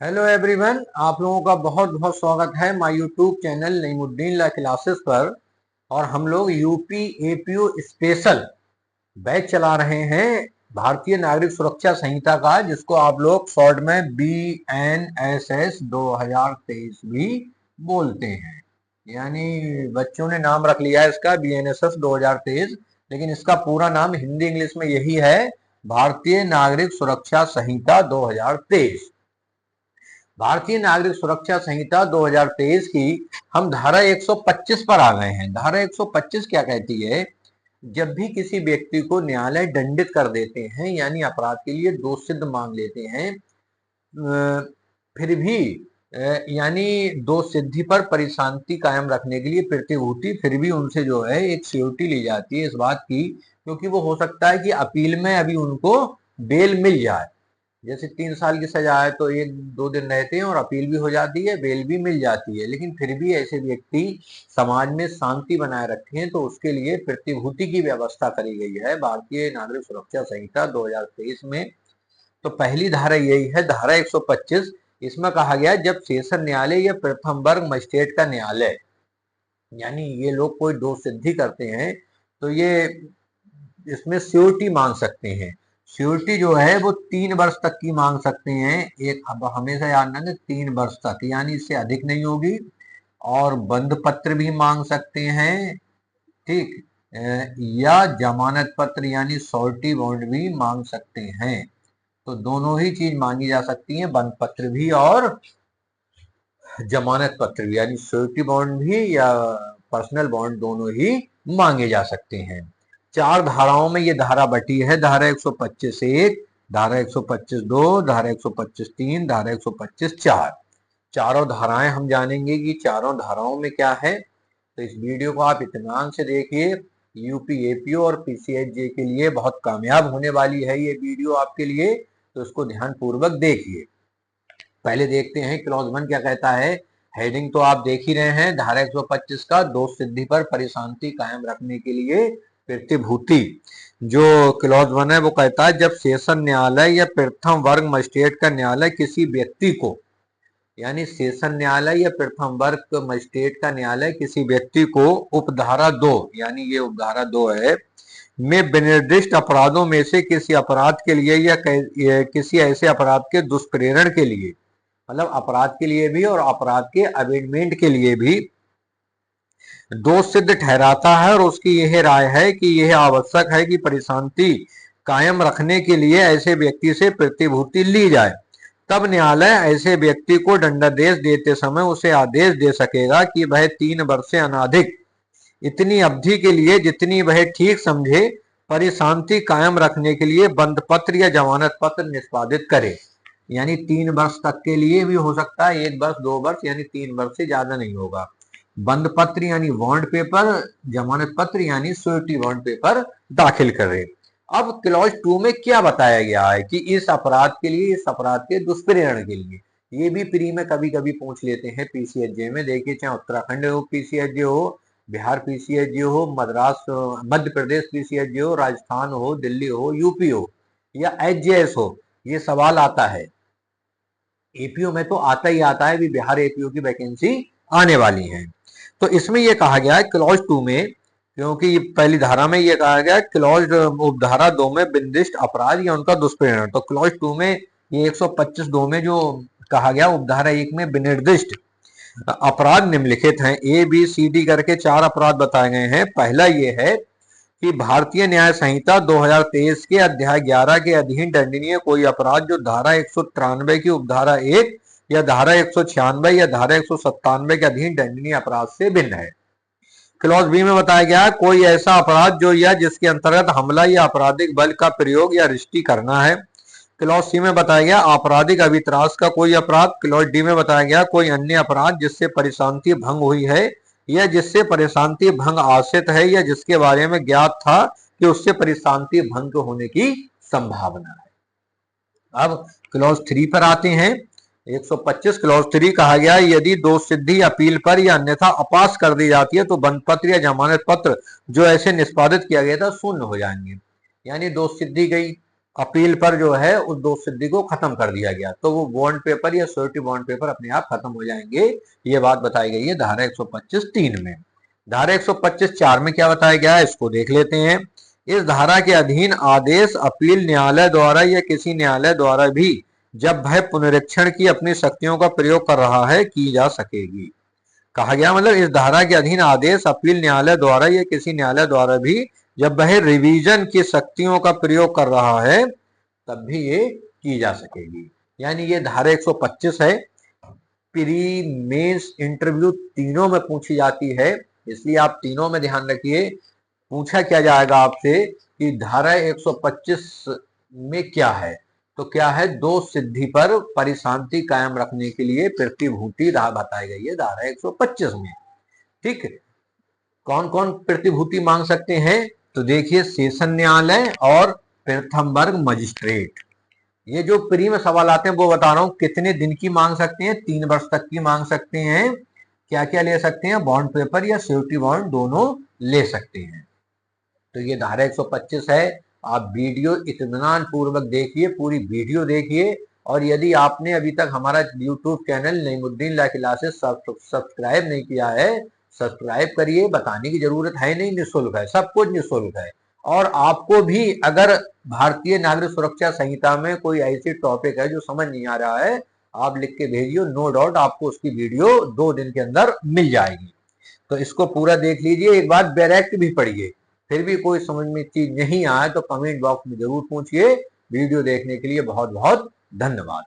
Hello everyone, आप लोगों का बहुत बहुत स्वागत है my YouTube channel Naimuddin law classes पर। और हम लोग यूपी एपीओ स्पेशल बैच चला रहे हैं भारतीय नागरिक सुरक्षा संहिता का, जिसको आप लोग शॉर्ट में BNSS 2023 भी बोलते हैं। यानी बच्चों ने नाम रख लिया है इसका BNSS 2023, लेकिन इसका पूरा नाम हिंदी इंग्लिश में यही है, भारतीय नागरिक सुरक्षा संहिता 2023। भारतीय नागरिक सुरक्षा संहिता 2023 की हम धारा 125 पर आ गए हैं। धारा 125 क्या कहती है? जब भी किसी व्यक्ति को न्यायालय दंडित कर देते हैं, यानी अपराध के लिए दोष सिद्ध मान लेते हैं, फिर भी यानी दोष सिद्धि पर परिशांति कायम रखने के लिए प्रतिभूति फिर भी उनसे जो है एक सिक्योरिटी ली जाती है इस बात की, क्योंकि वो हो सकता है कि अपील में अभी उनको बेल मिल जाए। जैसे 3 साल की सजा है तो 1-2 दिन रहते हैं और अपील भी हो जाती है, बेल भी मिल जाती है, लेकिन फिर भी ऐसे व्यक्ति समाज में शांति बनाए रखें तो उसके लिए प्रतिभूति की व्यवस्था करी गई है भारतीय नागरिक सुरक्षा संहिता 2023 में। तो पहली धारा यही है, धारा 125। इसमें कहा गया जब सेशन न्यायालय या प्रथम वर्ग मजिस्ट्रेट का न्यायालय, यानी ये लोग कोई दोष सिद्धि करते हैं तो ये इसमें श्योरिटी मांग सकते हैं। श्योरिटी जो है वो 3 वर्ष तक की मांग सकते हैं। एक हमेशा याद रखना 3 वर्ष तक, यानी इससे अधिक नहीं होगी। और बंध पत्र भी मांग सकते हैं, ठीक, या जमानत पत्र यानी श्योरिटी बॉन्ड भी मांग सकते हैं। तो दोनों ही चीज मांगी जा सकती है, बंध पत्र भी और जमानत पत्र भी, यानी श्योरिटी बॉन्ड भी या पर्सनल बॉन्ड दोनों ही मांगे जा सकते हैं। 4 धाराओं में ये धारा बटी है, धारा 125(1), धारा 125(2), धारा 125(3), धारा 125(4). चारों धाराएं हम जानेंगे कि चारों धाराओं में क्या है। तो इस वीडियो को आप इत्मीनान से देखिए, यूपी एपीओ और पीसीएचजे के लिए बहुत कामयाब होने वाली है ये वीडियो आपके लिए, तो इसको ध्यान पूर्वक देखिए। पहले देखते हैं क्लॉज 1 क्या कहता है। हेडिंग तो आप देख ही रहे हैं, धारा 125 का दोष सिद्धि पर परिशांति कायम रखने के लिए प्रतिभूति। जो क्लॉज 1 है वो कहता है जब सेशन न्यायालय या प्रथम वर्ग मजिस्ट्रेट का न्यायालय किसी व्यक्ति को, यानी सेशन न्यायालय या प्रथम वर्ग मजिस्ट्रेट का न्यायालय किसी व्यक्ति को उपधारा 2, यानी ये उपधारा 2 है, में विनिर्दिष्ट अपराधों में से किसी अपराध के लिए या किसी ऐसे अपराध के दुष्प्रेरण के लिए, मतलब अपराध के लिए भी और अपराध के अबेटमेंट के लिए भी दोष सिद्ध ठहराता है, और उसकी यह राय है कि यह आवश्यक है कि परिशांति कायम रखने के लिए ऐसे व्यक्ति से प्रतिभूति ली जाए, तब न्यायालय ऐसे व्यक्ति को दंडादेश देते समय उसे आदेश दे सकेगा कि वह 3 वर्ष से अनाधिक इतनी अवधि के लिए जितनी वह ठीक समझे परिशांति कायम रखने के लिए बंध पत्र या जमानत पत्र निष्पादित करे। यानी 3 वर्ष तक के लिए भी हो सकता है, 1 वर्ष 2 वर्ष, यानी 3 वर्ष से ज्यादा नहीं होगा। बंध पत्र यानी बॉन्ड पेपर, जमानत पत्र यानी श्योरिटी बॉन्ड पेपर दाखिल करे। अब क्लॉज 2 में क्या बताया गया है कि इस अपराध के लिए, इस अपराध के दुष्प्रेरण के लिए, ये भी प्री में कभी कभी पूछ लेते हैं पीसीएचजे में। देखिए, चाहे उत्तराखंड हो पीसीएचजे हो, बिहार पीसीएचजे हो, मध्य प्रदेश पीसीएचजे हो, राजस्थान हो, दिल्ली हो, यूपी हो या एचजेएस हो, ये सवाल आता है। एपीओ में तो आता ही आता है, भी बिहार एपीओ की वैकेंसी आने वाली है। तो इसमें यह कहा गया है क्लॉज 2 में, क्योंकि पहली धारा में यह कहा गया क्लॉज उपधारा 2 में विनिर्दिष्ट अपराध या उनका दुष्प्रेरण, तो क्लॉज 2 में ये 125(2) में जो कहा गया उपधारा 1 में विनिर्दिष्ट अपराध निम्नलिखित हैं, ए बी सी डी करके 4 अपराध बताए गए हैं। पहला ये है कि भारतीय न्याय संहिता 2023 के अध्याय 11 के अधीन दंडनीय कोई अपराध जो धारा 193 की उपधारा 1 या धारा 196 या धारा 197 के अधीन दंडनीय अपराध से भिन्न है। क्लॉज बी में बताया गया कोई ऐसा अपराध जो या जिसके अंतर्गत हमला या आपराधिक बल का प्रयोग या रिश्ती करना है। क्लॉज सी में बताया गया आपराधिक अभित्रास का कोई अपराध। क्लॉज डी में बताया गया कोई अन्य अपराध जिससे परिशांति भंग हुई है या जिससे परिशांति भंग आश्रित है या जिसके बारे में ज्ञात था कि उससे परिशांति भंग होने की संभावना है। अब क्लॉज 3 पर आते हैं। 125 क्लॉज 3 कहा गया यदि दोष सिद्धि अपील पर या अन्यथा अपास कर दी जाती है तो बंध पत्र या जमानत पत्र जो ऐसे निष्पादित किया गया था शून्य हो जाएंगे। यानी दोष सिद्धि गई, अपील पर जो है उस दोषसिद्धि को खत्म कर दिया गया, तो वो बॉन्ड पेपर या श्योरिटी बॉन्ड पेपर अपने आप खत्म हो जाएंगे। ये बात बताई गई है धारा 125(3) में। धारा 125(4) में क्या बताया गया है, इसको देख लेते हैं। इस धारा के अधीन आदेश अपील न्यायालय द्वारा या किसी न्यायालय द्वारा भी जब वह पुनरीक्षण की अपनी शक्तियों का प्रयोग कर रहा है की जा सकेगी। कहा गया मतलब इस धारा के अधीन आदेश अपील न्यायालय द्वारा या किसी न्यायालय द्वारा भी जब वह रिवीजन की शक्तियों का प्रयोग कर रहा है तब भी ये की जा सकेगी। यानी ये धारा 125 है, प्री मेंस इंटरव्यू तीनों में पूछी जाती है, इसलिए आप तीनों में ध्यान रखिए। पूछा क्या जाएगा आपसे कि धारा 125 में क्या है, तो क्या है, दोष सिद्धि पर परिशांति कायम रखने के लिए प्रतिभूति बताई गई है धारा 125 में। ठीक, कौन कौन प्रतिभूति मांग सकते हैं, तो देखिए सेशन न्यायालय और प्रथम वर्ग मजिस्ट्रेट। ये जो प्री में सवाल आते हैं वो बता रहा हूं, कितने दिन की मांग सकते हैं, 3 वर्ष तक की मांग सकते हैं। क्या क्या ले सकते हैं, बॉन्ड पेपर या श्योरिटी बॉन्ड दोनों ले सकते हैं। तो ये धारा 125 है। आप वीडियो इत्मीनान पूर्वक देखिए, पूरी वीडियो देखिए, और यदि आपने अभी तक हमारा YouTube channel Naimuddin law classes subscribe नहीं किया है, सब्सक्राइब करिए। बताने की जरूरत है नहीं, निःशुल्क है, सब कुछ निःशुल्क है। और आपको भी अगर भारतीय नागरिक सुरक्षा संहिता में कोई ऐसी टॉपिक है जो समझ नहीं आ रहा है, आप लिख के भेजिए, नो डाउट आपको उसकी वीडियो 2 दिन के अंदर मिल जाएगी। तो इसको पूरा देख लीजिए, एक बार डायरेक्ट भी पढ़िए। फिर भी कोई समझ में चीज नहीं आए तो कमेंट बॉक्स में जरूर पूछिए। वीडियो देखने के लिए बहुत बहुत धन्यवाद।